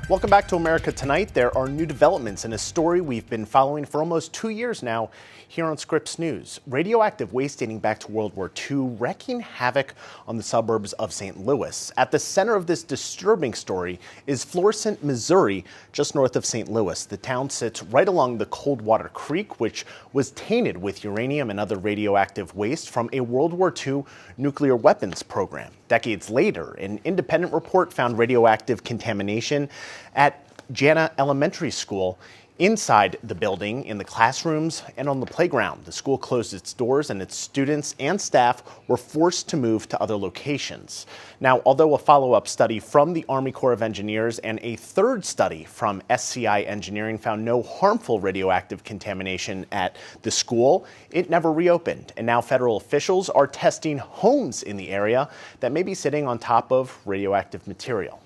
Welcome back to America Tonight. There are new developments in a story we've been following for almost 2 years now here on Scripps News. Radioactive waste dating back to World War II wreaking havoc on the suburbs of St. Louis. At the center of this disturbing story is Florissant, Missouri, just north of St. Louis. The town sits right along the Coldwater Creek, which was tainted with uranium and other radioactive waste from a World War II nuclear weapons program. Decades later, an independent report found radioactive contamination at Jana Elementary School inside the building, in the classrooms, and on the playground. The school closed its doors and its students and staff were forced to move to other locations. Now, although a follow-up study from the Army Corps of Engineers and a third study from SCI Engineering found no harmful radioactive contamination at the school, it never reopened. And now federal officials are testing homes in the area that may be sitting on top of radioactive material.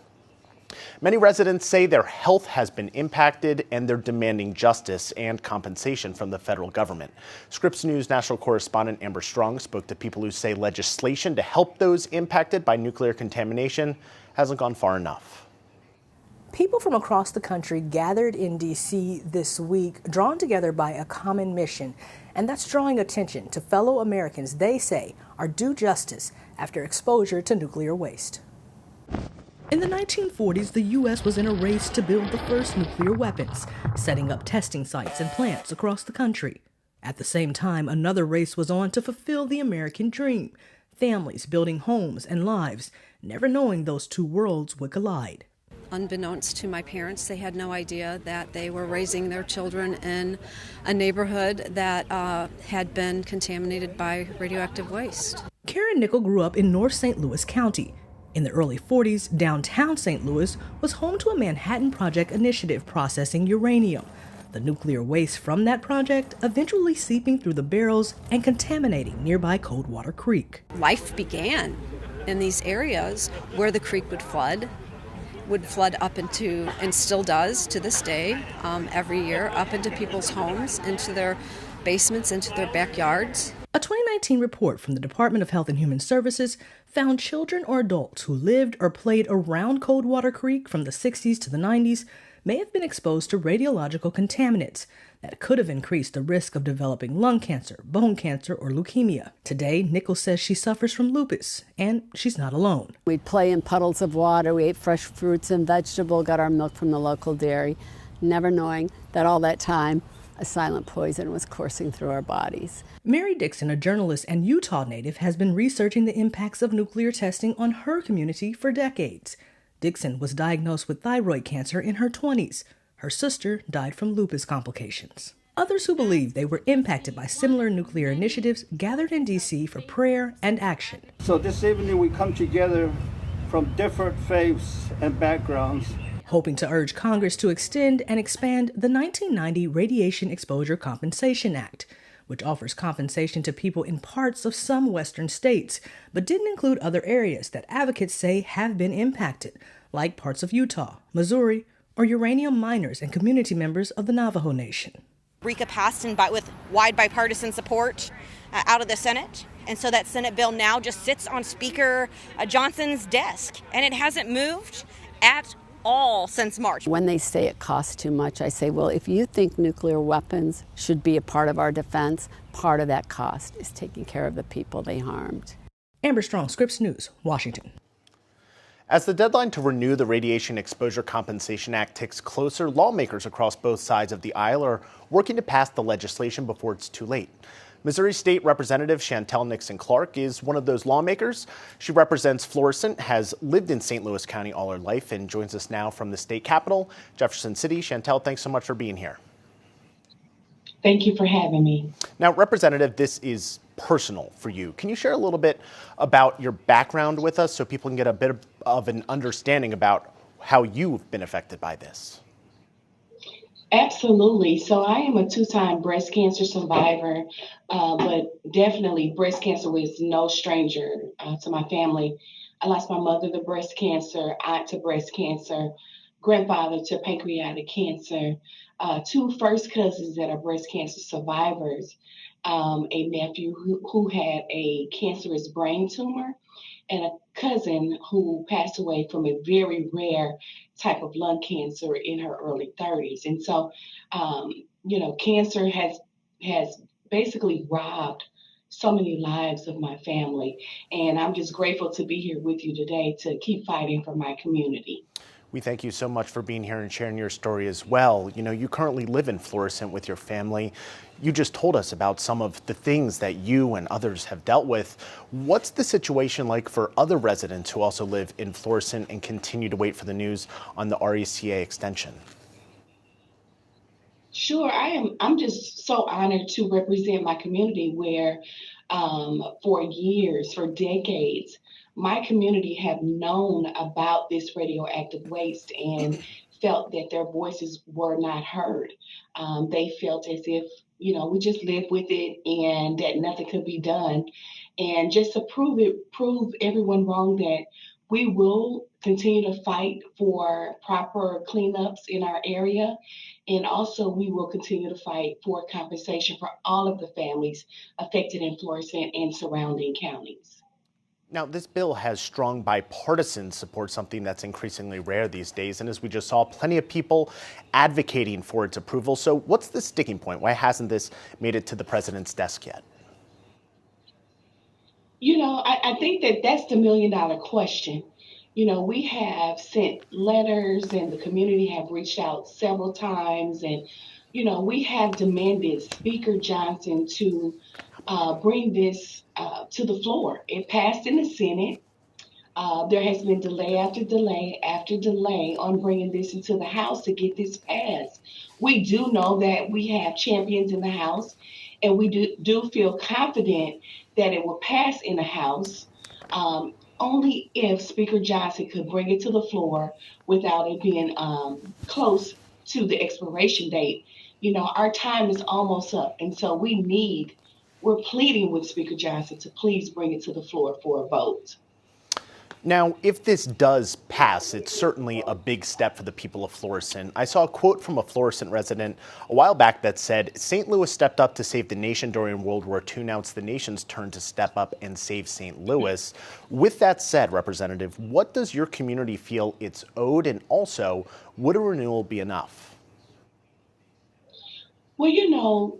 Many residents say their health has been impacted and they're demanding justice and compensation from the federal government. Scripps News national correspondent Amber Strong spoke to people who say legislation to help those impacted by nuclear contamination hasn't gone far enough. People from across the country gathered in D.C. this week, drawn together by a common mission, and that's drawing attention to fellow Americans they say are due justice after exposure to nuclear waste. In the 1940s, the U.S. was in a race to build the first nuclear weapons, setting up testing sites and plants across the country. At the same time, another race was on to fulfill the American dream, families building homes and lives, never knowing those two worlds would collide. Unbeknownst to my parents, they had no idea that they were raising their children in a neighborhood that had been contaminated by radioactive waste. Karen Nickel grew up in North St. Louis County. In the early 40s, downtown St. Louis was home to a Manhattan Project initiative processing uranium. The nuclear waste from that project eventually seeping through the barrels and contaminating nearby Coldwater Creek. Life began in these areas where the creek would flood up into, and still does to this day, every year, up into people's homes, into their basements, into their backyards. A 2019 report from the Department of Health and Human Services found children or adults who lived or played around Coldwater Creek from the 60s to the 90s may have been exposed to radiological contaminants that could have increased the risk of developing lung cancer, bone cancer, or leukemia. Today, Nichols says she suffers from lupus, and she's not alone. We'd play in puddles of water, we ate fresh fruits and vegetables, got our milk from the local dairy, never knowing that all that time a silent poison was coursing through our bodies. Mary Dixon, a journalist and Utah native, has been researching the impacts of nuclear testing on her community for decades. Dixon was diagnosed with thyroid cancer in her 20s. Her sister died from lupus complications. Others who believe they were impacted by similar nuclear initiatives gathered in D.C. for prayer and action. So this evening we come together from different faiths and backgrounds, hoping to urge Congress to extend and expand the 1990 Radiation Exposure Compensation Act, which offers compensation to people in parts of some western states, but didn't include other areas that advocates say have been impacted, like parts of Utah, Missouri, or uranium miners and community members of the Navajo Nation. RECA passed with wide bipartisan support out of the Senate. And so that Senate bill now just sits on Speaker Johnson's desk, and it hasn't moved at all since March. When they say it costs too much, I say, well, if you think nuclear weapons should be a part of our defense, part of that cost is taking care of the people they harmed. Amber Strong, Scripps News, Washington. As the deadline to renew the Radiation Exposure Compensation Act ticks closer, lawmakers across both sides of the aisle are working to pass the legislation before it's too late. Missouri State Representative Chantel Nixon Clark is one of those lawmakers. She represents Florissant, has lived in St. Louis County all her life, and joins us now from the state capitol, Jefferson City. Chantel, thanks so much for being here. Thank you for having me. Now, Representative, this is personal for you. Can you share a little bit about your background with us so people can get a bit of an understanding about how you've been affected by this? Absolutely. So I am a two-time breast cancer survivor, but definitely breast cancer was no stranger to my family. I lost my mother to breast cancer, aunt to breast cancer, grandfather to pancreatic cancer, two first cousins that are breast cancer survivors, a nephew who had a cancerous brain tumor, and a cousin who passed away from a very rare type of lung cancer in her early 30s. And so, cancer has basically robbed so many lives of my family. And I'm just grateful to be here with you today to keep fighting for my community. We thank you so much for being here and sharing your story as well. You know, you currently live in Florissant with your family. You just told us about some of the things that you and others have dealt with. What's the situation like for other residents who also live in Florissant and continue to wait for the news on the RECA extension? Sure, I'm just so honored to represent my community where for years, for decades, my community have known about this radioactive waste and felt that their voices were not heard. They felt as if, we just lived with it and that nothing could be done. And just to prove everyone wrong that we will continue to fight for proper cleanups in our area. And also, we will continue to fight for compensation for all of the families affected in Florissant and surrounding counties. Now, this bill has strong bipartisan support, something that's increasingly rare these days. And as we just saw, plenty of people advocating for its approval. So what's the sticking point? Why hasn't this made it to the president's desk yet? I think that that's the million-dollar question. We have sent letters and the community have reached out several times. And, we have demanded Speaker Johnson to bring this to the floor. It passed in the Senate. There has been delay after delay after delay on bringing this into the House to get this passed. We do know that we have champions in the House, and we do feel confident that it will pass in the House. Only if Speaker Johnson could bring it to the floor without it being close to the expiration date. Our time is almost up, and so we're pleading with Speaker Johnson to please bring it to the floor for a vote. Now, if this does pass, it's certainly a big step for the people of Florissant. I saw a quote from a Florissant resident a while back that said, "St. Louis stepped up to save the nation during World War II. Now it's the nation's turn to step up and save St. Louis." With that said, Representative, what does your community feel it's owed? And also, would a renewal be enough? Well,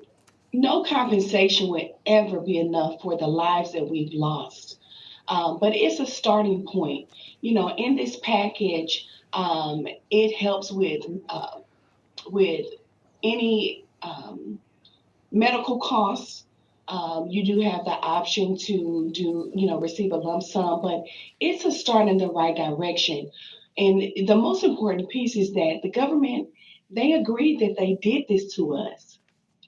no compensation would ever be enough for the lives that we've lost. But it's a starting point. In this package, it helps with any medical costs. You do have the option to receive a lump sum, but it's a start in the right direction. And the most important piece is that the government, they agreed that they did this to us,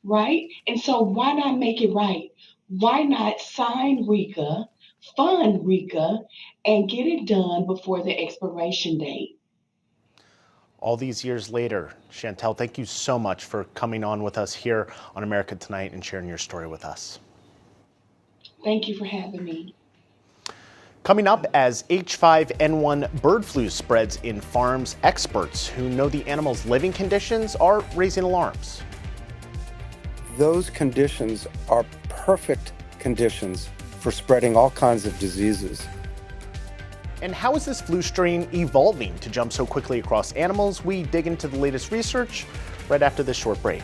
right? And so why not make it right? Why not sign RECA, fund RECA, and get it done before the expiration date? All these years later, Chantel, thank you so much for coming on with us here on America Tonight and sharing your story with us. Thank you for having me. Coming up, as H5N1 bird flu spreads in farms, experts who know the animals' living conditions are raising alarms. Those conditions are perfect conditions for spreading all kinds of diseases. And how is this flu strain evolving to jump so quickly across animals? We dig into the latest research right after this short break.